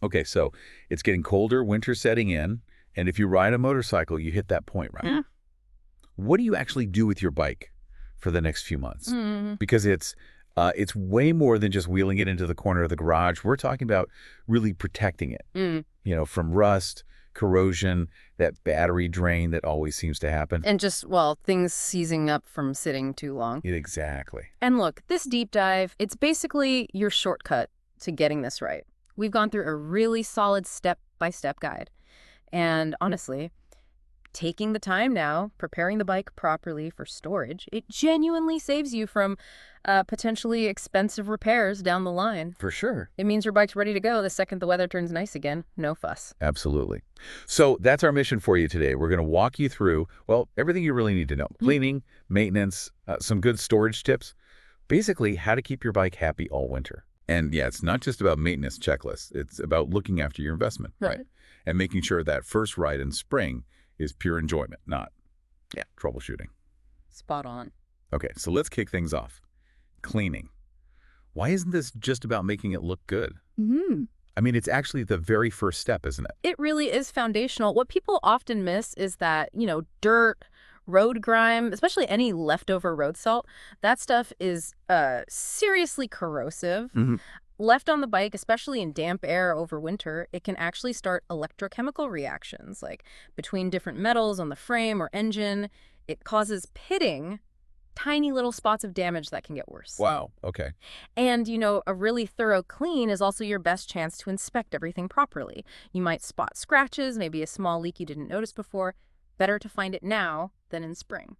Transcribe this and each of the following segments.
Okay, so it's getting colder, winter setting in, and if you ride a motorcycle, you hit that point, right? Yeah. What do you actually do with your bike for the next few months? Mm. Because it's way more than just wheeling it into the corner of the garage. We're talking about really protecting it, Mm. from rust, corrosion, that battery drain that always seems to happen. And just, well, things seizing up from sitting too long. Exactly. And look, this deep dive, it's basically your shortcut to getting this right. We've gone through a really solid step-by-step guide. And honestly, taking the time now, preparing the bike properly for storage, it genuinely saves you from potentially expensive repairs down the line. For sure. It means your bike's ready to go the second the weather turns nice again. No fuss. Absolutely. So that's our mission for you today. We're going to walk you through, well, everything you really need to know. Cleaning, maintenance, some good storage tips. Basically, how to keep your bike happy all winter. And yeah, it's not just about maintenance checklists. It's about looking after your investment, right? And making sure that first ride in spring is pure enjoyment, not troubleshooting. Spot on. Okay, so let's kick things off. Cleaning. Why isn't this just about making it look good? I mean, it's actually the very first step, isn't it? It really is foundational. What people often miss is that, dirt, road grime, especially any leftover road salt, that stuff is seriously corrosive. Left on the bike, especially in damp air over winter, it can actually start electrochemical reactions, like between different metals on the frame or engine. It causes pitting, tiny little spots of damage that can get worse. Wow, okay. And, a really thorough clean is also your best chance to inspect everything properly. You might spot scratches, maybe a small leak you didn't notice before. Better to find it now than in spring.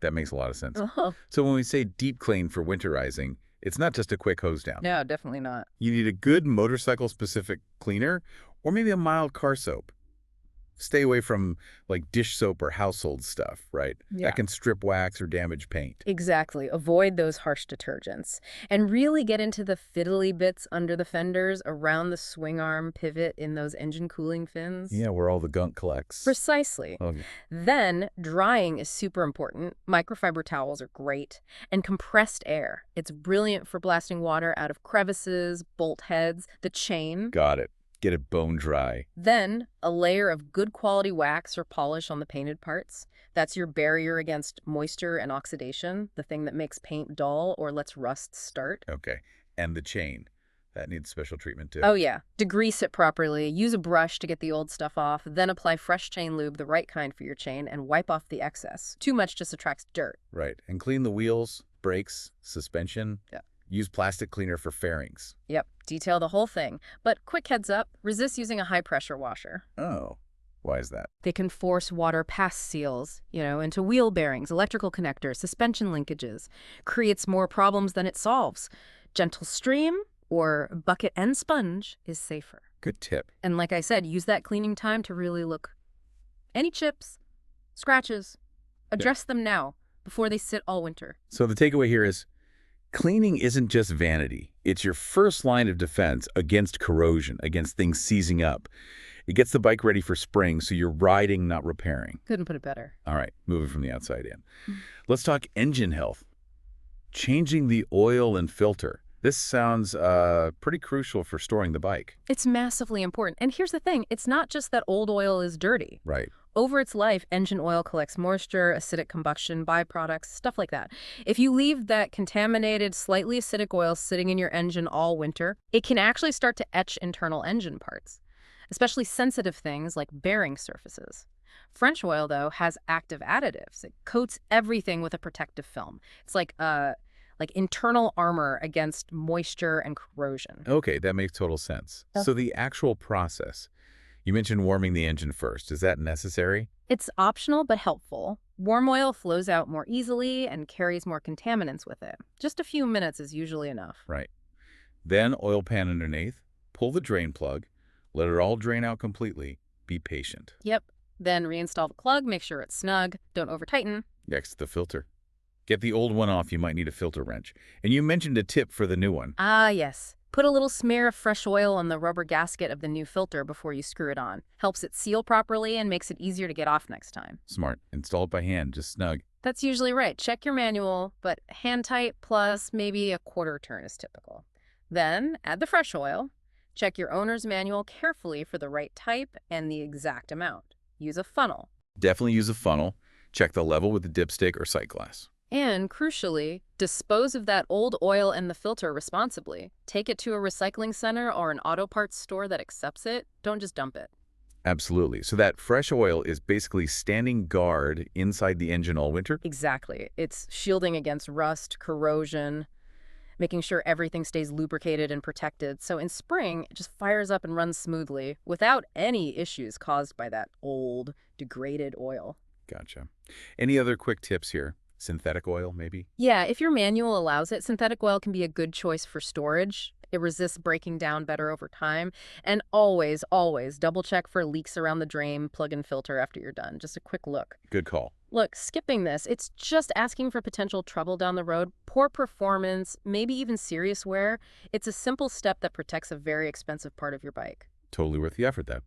That makes a lot of sense. Oh. So when we say deep clean for winterizing, it's not just a quick hose down. No, definitely not. You need a good motorcycle-specific cleaner or maybe a mild car soap. Stay away from like dish soap or household stuff, right? Yeah. That can strip wax or damage paint. Exactly. Avoid those harsh detergents. And really get into the fiddly bits under the fenders, around the swing arm pivot in those engine cooling fins. Yeah, where all the gunk collects. Precisely. Okay. Then, drying is super important. Microfiber towels are great. And compressed air. It's brilliant for blasting water out of crevices, bolt heads, the chain. Got it. Get it bone dry. Then, a layer of good quality wax or polish on the painted parts. That's your barrier against moisture and oxidation, the thing that makes paint dull or lets rust start. Okay. And the chain. That needs special treatment too. Oh yeah. Degrease it properly. Use a brush to get the old stuff off. Then apply fresh chain lube, the right kind for your chain, and wipe off the excess. Too much just attracts dirt. Right. And clean the wheels, brakes, suspension. Yeah. Use plastic cleaner for fairings. Yep. Detail the whole thing. But quick heads up, resist using a high-pressure washer. Oh. Why is that? They can force water past seals, into wheel bearings, electrical connectors, suspension linkages. Creates more problems than it solves. Gentle stream or bucket and sponge is safer. Good tip. And like I said, use that cleaning time to really look. Any chips, scratches, address them now before they sit all winter. So the takeaway here is cleaning isn't just vanity. It's your first line of defense against corrosion, against things seizing up. It gets the bike ready for spring, so you're riding, not repairing. Couldn't put it better. All right, moving from the outside in. Let's talk engine health. Changing the oil and filter. This sounds pretty crucial for storing the bike. It's massively important. And here's the thing. It's not just that old oil is dirty. Right. Over its life, engine oil collects moisture, acidic combustion, byproducts, stuff like that. If you leave that contaminated, slightly acidic oil sitting in your engine all winter, it can actually start to etch internal engine parts, especially sensitive things like bearing surfaces. French oil, though, has active additives. It coats everything with a protective film. It's like internal armor against moisture and corrosion. Okay, that makes total sense. Yeah. So the actual process, you mentioned warming the engine first. Is that necessary? It's optional but helpful. Warm oil flows out more easily and carries more contaminants with it. Just a few minutes is usually enough. Right. Then oil pan underneath, pull the drain plug, let it all drain out completely. Be patient. Yep. Then reinstall the plug, make sure it's snug, don't over-tighten. Next, the filter. Get the old one off, you might need a filter wrench. And you mentioned a tip for the new one. Ah, yes. Put a little smear of fresh oil on the rubber gasket of the new filter before you screw it on. Helps it seal properly and makes it easier to get off next time. Smart. Install it by hand, just snug. That's usually right. Check your manual, but hand tight plus maybe a quarter turn is typical. Then add the fresh oil. Check your owner's manual carefully for the right type and the exact amount. Use a funnel. Definitely use a funnel. Check the level with the dipstick or sight glass. And, crucially, dispose of that old oil and the filter responsibly. Take it to a recycling center or an auto parts store that accepts it. Don't just dump it. Absolutely. So that fresh oil is basically standing guard inside the engine all winter? Exactly. It's shielding against rust, corrosion, making sure everything stays lubricated and protected. So in spring, it just fires up and runs smoothly without any issues caused by that old, degraded oil. Gotcha. Any other quick tips here? Synthetic oil, maybe? Yeah, if your manual allows it, synthetic oil can be a good choice for storage. It resists breaking down better over time. And always, always double check for leaks around the drain, plug and filter after you're done. Just a quick look. Good call. Look, skipping this, it's just asking for potential trouble down the road, poor performance, maybe even serious wear. It's a simple step that protects a very expensive part of your bike. Totally worth the effort, then.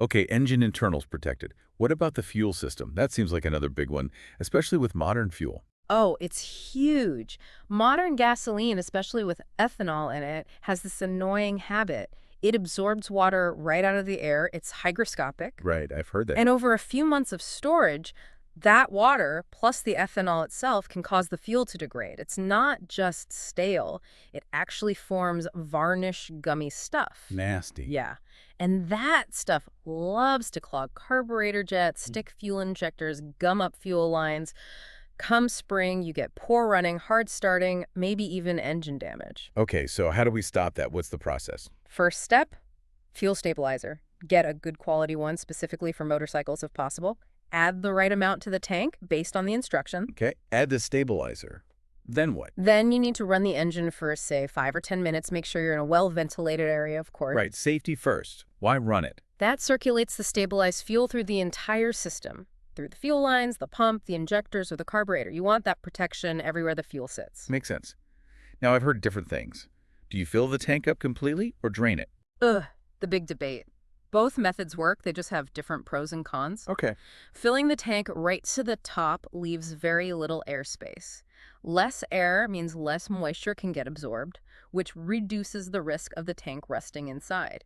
Okay, engine internals protected. What about the fuel system? That seems like another big one, especially with modern fuel. Oh, it's huge. Modern gasoline, especially with ethanol in it, has this annoying habit. It absorbs water right out of the air. It's hygroscopic. Right, I've heard that. And over a few months of storage, that water plus the ethanol itself can cause the fuel to degrade. It's not just stale. It actually forms varnish gummy stuff. Nasty. Yeah. And that stuff loves to clog carburetor jets, stick fuel injectors, gum up fuel lines. Come spring, you get poor running, hard starting, maybe even engine damage. Okay, so how do we stop that? What's the process? First step, fuel stabilizer. Get a good quality one specifically for motorcycles if possible. Add the right amount to the tank based on the instruction. Okay, add the stabilizer. Then what? Then you need to run the engine for, say, 5 or 10 minutes. Make sure you're in a well-ventilated area, of course. Right, safety first. Why run it? That circulates the stabilized fuel through the entire system, through the fuel lines, the pump, the injectors, or the carburetor. You want that protection everywhere the fuel sits. Makes sense. Now, I've heard different things. Do you fill the tank up completely or drain it? Ugh, the big debate. Both methods work, they just have different pros and cons. Okay. Filling the tank right to the top leaves very little airspace. Less air means less moisture can get absorbed, which reduces the risk of the tank rusting inside.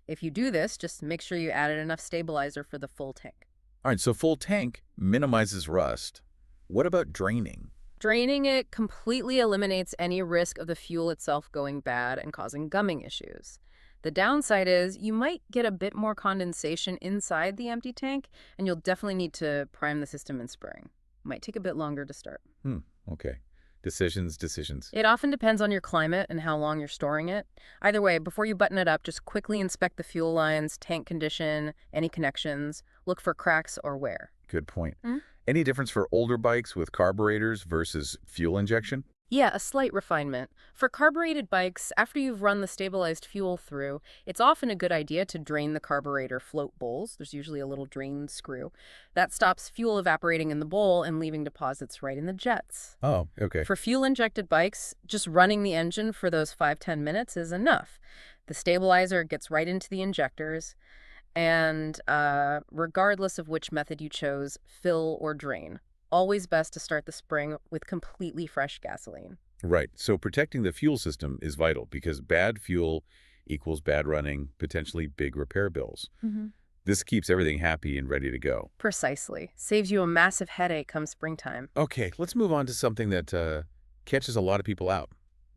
If you do this, just make sure you added enough stabilizer for the full tank. All right, so full tank minimizes rust. What about draining? Draining it completely eliminates any risk of the fuel itself going bad and causing gumming issues. The downside is you might get a bit more condensation inside the empty tank, and you'll definitely need to prime the system in spring. Might take a bit longer to start. Okay. Decisions. It often depends on your climate and how long you're storing it. Either way, before you button it up, just quickly inspect the fuel lines, tank condition, any connections. Look for cracks or wear. Good point. Hmm? Any difference for older bikes with carburetors versus fuel injection? Yeah, a slight refinement. For carbureted bikes, after you've run the stabilized fuel through, it's often a good idea to drain the carburetor float bowls. There's usually a little drain screw. That stops fuel evaporating in the bowl and leaving deposits right in the jets. Oh, okay. For fuel-injected bikes, just running the engine for those 5-10 minutes is enough. The stabilizer gets right into the injectors, and regardless of which method you chose, fill or drain. Always best to start the spring with completely fresh gasoline. Right. So protecting the fuel system is vital because bad fuel equals bad running, potentially big repair bills. This keeps everything happy and ready to go. Precisely. Saves you a massive headache come springtime. Okay, let's move on to something that catches a lot of people out.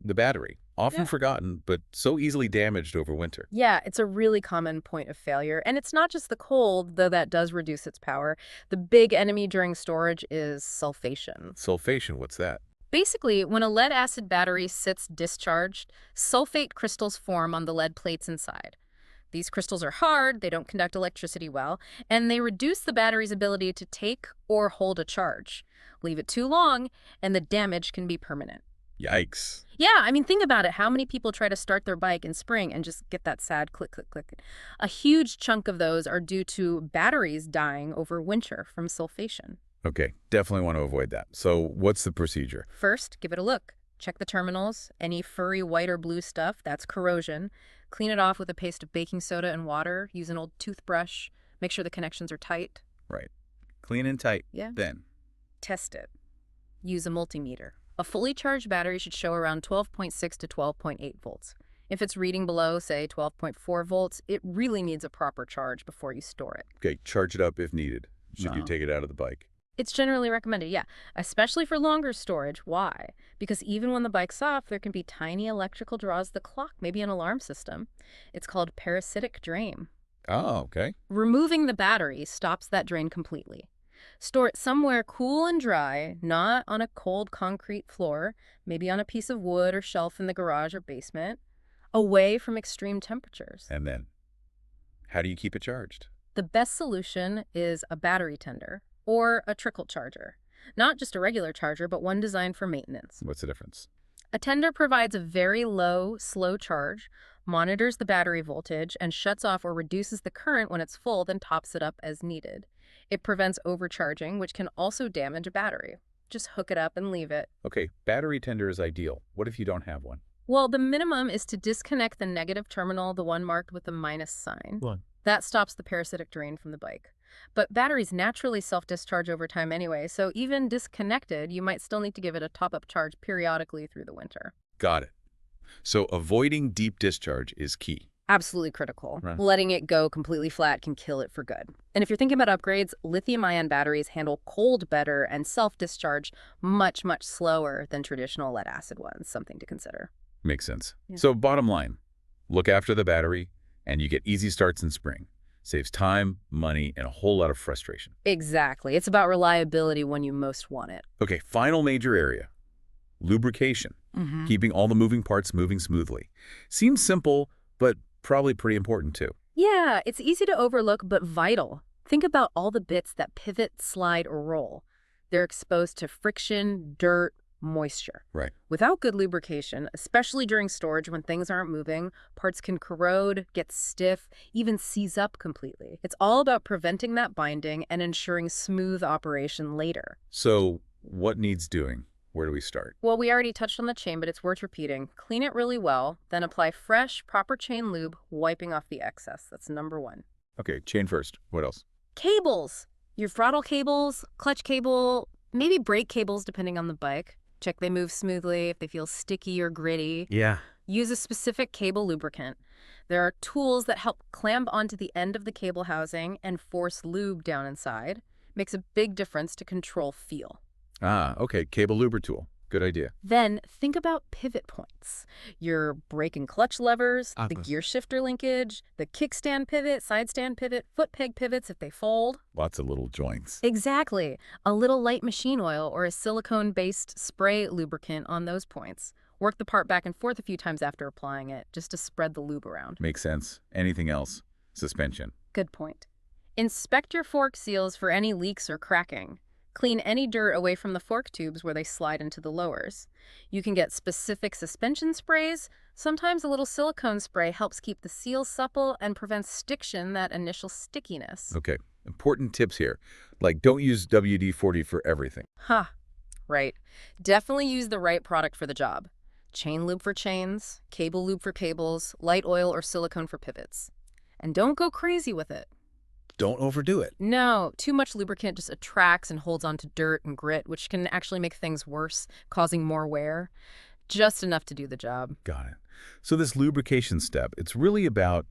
The battery. Often forgotten, but so easily damaged over winter. Yeah, it's a really common point of failure. And it's not just the cold, though that does reduce its power. The big enemy during storage is sulfation. Sulfation, what's that? Basically, when a lead-acid battery sits discharged, sulfate crystals form on the lead plates inside. These crystals are hard, they don't conduct electricity well, and they reduce the battery's ability to take or hold a charge. Leave it too long, and the damage can be permanent. Yikes. Yeah, I mean, think about it. How many people try to start their bike in spring and just get that sad click, click, click? A huge chunk of those are due to batteries dying over winter from sulfation. Okay, definitely want to avoid that. So what's the procedure? First, give it a look. Check the terminals. Any furry white or blue stuff, that's corrosion. Clean it off with a paste of baking soda and water. Use an old toothbrush. Make sure the connections are tight. Right. Clean and tight. Yeah. Then. Test it. Use a multimeter. A fully charged battery should show around 12.6 to 12.8 volts. If it's reading below, say, 12.4 volts, it really needs a proper charge before you store it. Okay, charge it up if needed, should you No. take it out of the bike. It's generally recommended, yeah, especially for longer storage. Why? Because even when the bike's off, there can be tiny electrical draws to the clock, maybe an alarm system. It's called parasitic drain. Oh, okay. Removing the battery stops that drain completely. Store it somewhere cool and dry, not on a cold concrete floor, maybe on a piece of wood or shelf in the garage or basement, away from extreme temperatures. And then, how do you keep it charged? The best solution is a battery tender or a trickle charger. Not just a regular charger, but one designed for maintenance. What's the difference? A tender provides a very low, slow charge, monitors the battery voltage, and shuts off or reduces the current when it's full, then tops it up as needed. It prevents overcharging, which can also damage a battery. Just hook it up and leave it. Okay, battery tender is ideal. What if you don't have one? Well, the minimum is to disconnect the negative terminal, the one marked with the minus sign. One. That stops the parasitic drain from the bike. But batteries naturally self-discharge over time anyway, so even disconnected, you might still need to give it a top-up charge periodically through the winter. Got it. So avoiding deep discharge is key. Absolutely critical. Right. Letting it go completely flat can kill it for good. And if you're thinking about upgrades, lithium-ion batteries handle cold better and self-discharge much, much slower than traditional lead-acid ones, something to consider. Makes sense. Yeah. So bottom line, look after the battery, and you get easy starts in spring. Saves time, money, and a whole lot of frustration. Exactly. It's about reliability when you most want it. Okay, final major area. Lubrication. Keeping all the moving parts moving smoothly. Seems simple, but probably pretty important too. Yeah, it's easy to overlook, but vital. Think about all the bits that pivot, slide, or roll. They're exposed to friction, dirt, moisture. Right. Without good lubrication, especially during storage when things aren't moving, parts can corrode, get stiff, even seize up completely. It's all about preventing that binding and ensuring smooth operation later. So what needs doing? Where do we start? Well, we already touched on the chain, but it's worth repeating. Clean it really well, then apply fresh, proper chain lube, wiping off the excess. That's number one. Okay, chain first. What else? Cables. Your throttle cables, clutch cable, maybe brake cables depending on the bike. Check they move smoothly, if they feel sticky or gritty. Yeah. Use a specific cable lubricant. There are tools that help clamp onto the end of the cable housing and force lube down inside. Makes a big difference to control feel. Ah, okay, cable luber tool. Good idea. Then think about pivot points. Your brake and clutch levers, the gear shifter linkage, the kickstand pivot, side stand pivot, foot peg pivots if they fold. Lots of little joints. Exactly. A little light machine oil or a silicone-based spray lubricant on those points. Work the part back and forth a few times after applying it, just to spread the lube around. Makes sense. Anything else? Suspension. Good point. Inspect your fork seals for any leaks or cracking. Clean any dirt away from the fork tubes where they slide into the lowers. You can get specific suspension sprays. Sometimes a little silicone spray helps keep the seal supple and prevents stiction, that initial stickiness. Okay, important tips here. Like, don't use WD-40 for everything. Right. Definitely use the right product for the job. Chain lube for chains, cable lube for cables, light oil or silicone for pivots. And don't go crazy with it. Don't overdo it. No, too much lubricant just attracts and holds onto dirt and grit, which can actually make things worse, causing more wear. Just enough to do the job. Got it. So this lubrication step, it's really about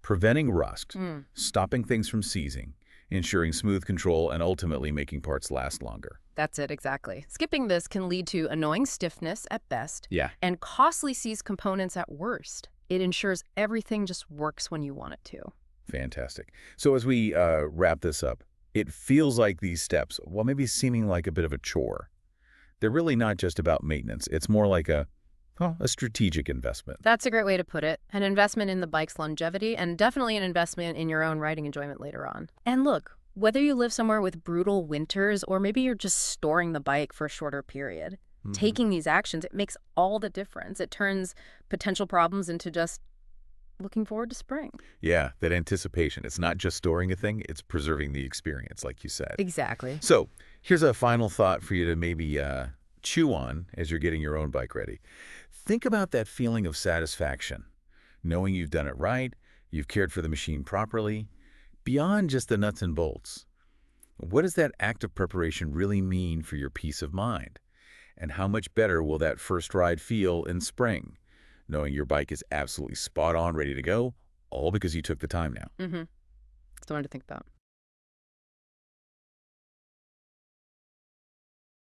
preventing rust, stopping things from seizing, ensuring smooth control, and ultimately making parts last longer. That's it, exactly. Skipping this can lead to annoying stiffness at best Yeah. and costly seized components at worst. It ensures everything just works when you want it to. Fantastic. So as we wrap this up, it feels like these steps, well, maybe seeming like a bit of a chore. They're really not just about maintenance. It's more like a strategic investment. That's a great way to put it. An investment in the bike's longevity and definitely an investment in your own riding enjoyment later on. And look, whether you live somewhere with brutal winters or maybe you're just storing the bike for a shorter period, taking these actions, it makes all the difference. It turns potential problems into just looking forward to spring. Yeah, that anticipation. It's not just storing a thing, it's preserving the experience, like you said. Exactly. So here's a final thought for you to maybe chew on as you're getting your own bike ready. Think about that feeling of satisfaction, knowing you've done it right, you've cared for the machine properly, beyond just the nuts and bolts. What does that act of preparation really mean for your peace of mind? And how much better will that first ride feel in spring? knowing your bike is absolutely spot on, ready to go, all because you took the time now. Mm-hmm. Something to think about.